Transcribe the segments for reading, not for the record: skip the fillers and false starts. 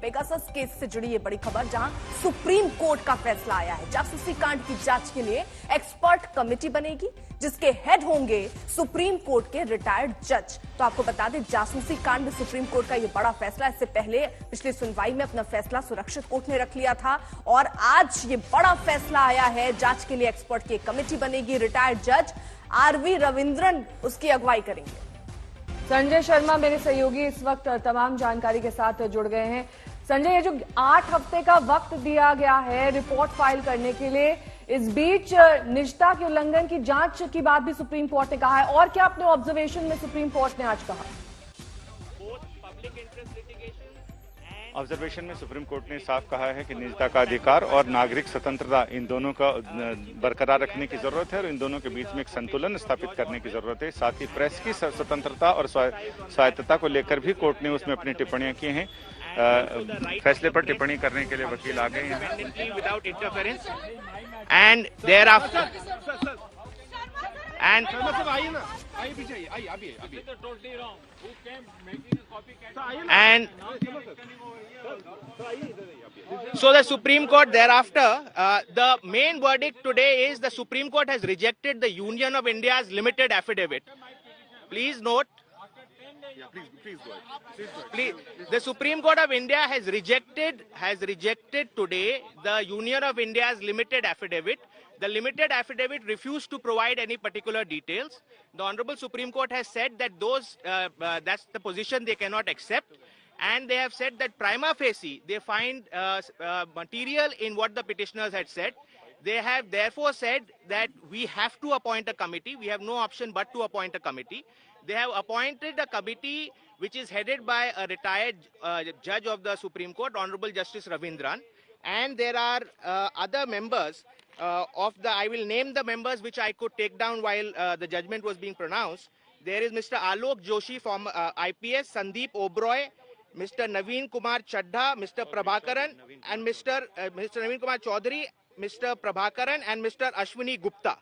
Pegasus case से जुड़ी ये बड़ी खबर, जहां सुप्रीम कोर्ट का फैसला आया है। जासूसी कांड की जांच के लिए एक्सपर्ट कमेटी बनेगी, जिसके हेड होंगे सुप्रीम कोर्ट के रिटायर्ड जज। तो आपको बता दें, जासूसी कांड में सुप्रीम कोर्ट का ये बड़ा फैसला। इससे पहले पिछली सुनवाई में अपना फैसला सुरक्षित कोर्ट ने रख लिया था और आज ये बड़ा फैसला आया है। जांच के लिए एक्सपर्ट की कमेटी बनेगी, रिटायर्ड जज आरवी रविंद्रन उसकी अगुवाई करेंगे। संजय शर्मा मेरे सहयोगी इस वक्त तमाम जानकारी के साथ जुड़ गए हैं। संजय, ये जो 8 हफ्ते का वक्त दिया गया है रिपोर्ट फाइल करने के लिए, इस बीच निजता के उल्लंघन की जांच की बात भी सुप्रीम कोर्ट ने कहा है, और क्या अपने ऑब्जर्वेशन में सुप्रीम कोर्ट ने आज कहा? ऑब्जर्वेशन में सुप्रीम कोर्ट ने साफ कहा है कि निजता का अधिकार और नागरिक स्वतंत्रता, इन दोनों का बरकरार रखने की जरूरत है और इन दोनों के बीच में एक संतुलन स्थापित करने की जरूरत है। साथ ही प्रेस की स्वतंत्रता और स्वायत्तता को लेकर भी कोर्ट ने उसमें अपनी टिप्पणियां की हैं। फैसले पर टिप्पणी करने के लिए वकील आ गए हैं। Without interference and thereafter and so the Supreme Court thereafter, the main verdict today is the Supreme Court has rejected the Union of India's limited affidavit. Please note, please, the Supreme Court of India has rejected today the Union of India's limited affidavit. The limited affidavit refused to provide any particular details. The Honorable Supreme Court has said that that's the position they cannot accept, and they have said that prima facie they find material in what the petitioners had said. They have therefore said that we have to appoint a committee. We have no option but to appoint a committee. They have appointed a committee which is headed by a retired judge of the Supreme Court, Honorable Justice Ravindran, and there are other members I will name the members which I could take down while the judgment was being pronounced. There is Mr. Alok Joshi from IPS, Sandeep Oberoi, Mr. Naveen Kumar Chadha, Mr. Prabhakaran, and Mr. Naveen Kumar Chaudhary, Mr. Prabhakaran, and Mr. Ashwini Gupta.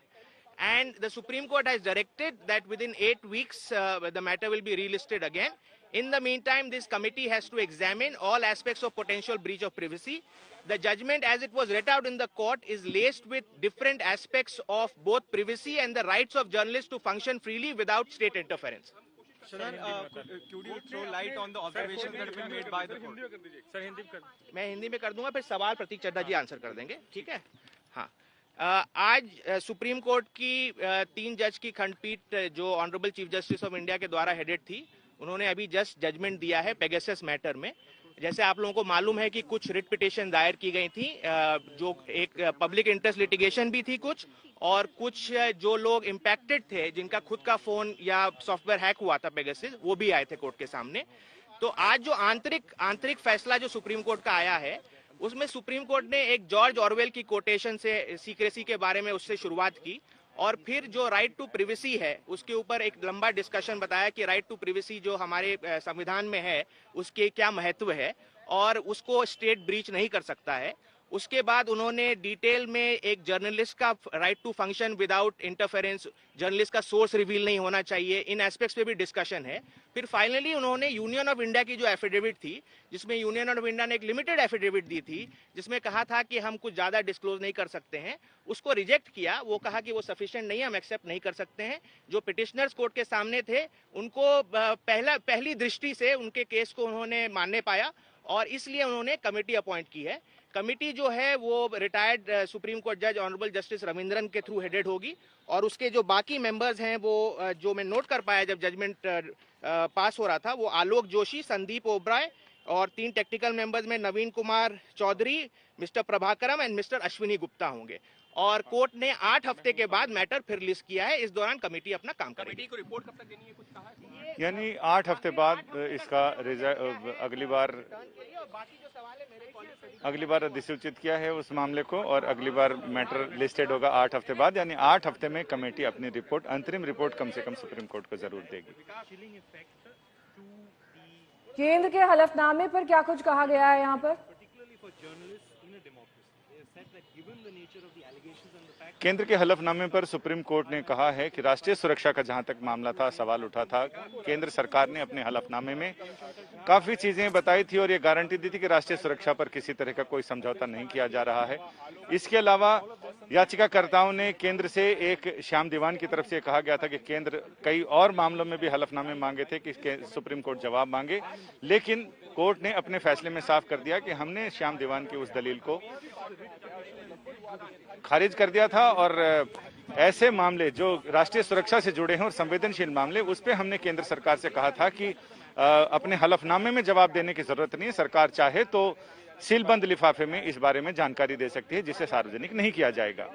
And the Supreme Court has directed that within 8 weeks the matter will be relisted again. In the meantime, this committee has to examine all aspects of potential breach of privacy. The judgment, as it was read out in the court, is laced with different aspects of both privacy and the rights of journalists to function freely without state interference. Sir, could you throw light on the observations that have been made by the court? Sir, मैं हिंदी में कर दूंगा, फिर सवाल प्रतीक चड्ढा जी answer कर देंगे, ठीक है? हाँ, आज सुप्रीम कोर्ट की 3 जज की खंडपीठ जो honourable chief justice of India के द्वारा हेडेड थी, उन्होंने अभी जस्ट जजमेंट दिया है पेगासस मैटर में। जैसे आप लोगों को मालूम है कि कुछ रिट पिटीशन दायर की गई थी, जो एक पब्लिक इंटरेस्ट लिटिगेशन भी थी कुछ, और कुछ जो लोग इम्पैक्टेड थे जिनका खुद का फोन या सॉफ्टवेयर हैक हुआ था पेगासस, वो भी आए थे कोर्ट के सामने। तो आज जो आंतरिक फैसला जो सुप्रीम कोर्ट का आया है, उसमें सुप्रीम कोर्ट ने एक जॉर्ज ऑरवेल की कोटेशन से सीक्रेसी के बारे में उससे शुरुआत की, और फिर जो राइट टू प्रिवेसी है उसके ऊपर एक लंबा डिस्कशन बताया कि राइट टू प्रिवेसी जो हमारे संविधान में है उसके क्या महत्व है और उसको स्टेट ब्रीच नहीं कर सकता है। उसके बाद उन्होंने डिटेल में एक जर्नलिस्ट का right to function without interference, journalist का सोर्स रिवील नहीं होना चाहिए, इन एस्पेक्ट्स पे भी डिस्कशन है। फिर फाइनली उन्होंने यूनियन ऑफ इंडिया की जो एफिडेविट थी, जिसमें यूनियन ऑफ इंडिया ने एक लिमिटेड एफिडेविट दी थी जिसमें कहा था कि हम कुछ ज्यादा डिस्क्लोज नहीं कर सकते हैं, उसको रिजेक्ट किया। वो कहा कि वो सफिशिएंट नहीं है, हम एक्सेप्ट नहीं कर सकते हैं। जो पिटिशनर्स कोर्ट के सामने थे उनको पहली दृष्टि से उनके केस को उन्होंने मानने पाया और इसलिए उन्होंने कमेटी अपॉइंट की है। कमेटी जो है वो रिटायर्ड सुप्रीम कोर्ट जज ऑनरेबल जस्टिस रविंद्रन के थ्रू हेडेड होगी और उसके जो बाकी मेंबर्स हैं वो जो मैं नोट कर पाया जब जजमेंट पास हो रहा था, वो आलोक जोशी, संदीप ओबराय और 3 टेक्निकल मेंबर्स में Naveen Kumar Chaudhary, mister Prabhakaram and mister Ashwini Gupta होंगे। और कोर्ट ने 8 हफ्ते के बाद मैटर फिर लिस्ट किया है। इस दौरान कमेटी अपना काम करेगी। कमेटी को रिपोर्ट कब तक देनी है, कुछ कहा है? यानी 8 हफ्ते बाद इसका अगली बार अधिसूचित किया है उस मामले को और अगली बार मैटर लिस्टेड होगा 8 हफ्ते बाद। यानी 8 हफ्ते में कमेटी अपनी रिपोर्ट, अंतरिम रिपोर्ट कम से कम सुप्रीम कोर्ट को जरूर देगी। केंद्र के हलफनामे पर क्या कुछ कहा गया है यहाँ पर? केंद्र के हलफनामे पर सुप्रीम कोर्ट ने कहा है कि राष्ट्रीय सुरक्षा का जहां तक मामला था, सवाल उठा था, केंद्र सरकार ने अपने हलफनामे में काफी चीजें बताई थी और ये गारंटी दी थी कि राष्ट्रीय सुरक्षा पर किसी तरह का कोई समझौता नहीं किया जा रहा है। इसके अलावा याचिकाकर्ताओं ने केंद्र से, एक श्याम दीवान की तरफ से कहा गया था कि केंद्र कई और मामलों में भी हलफनामे मांगे थे कि सुप्रीम कोर्ट जवाब मांगे, लेकिन कोर्ट ने अपने फैसले में साफ कर दिया कि हमने श्याम दीवान की उस दलील को खारिज कर दिया था और ऐसे मामले जो राष्ट्रीय सुरक्षा से जुड़े हैं और संवेदनशील मामले, उस पे हमने केंद्र सरकार से कहा था कि अपने हलफनामे में जवाब देने की जरूरत नहीं है। सरकार चाहे तो सीलबंद लिफाफे में इस बारे में जानकारी दे सकती है, जिसे सार्वजनिक नहीं किया जाएगा।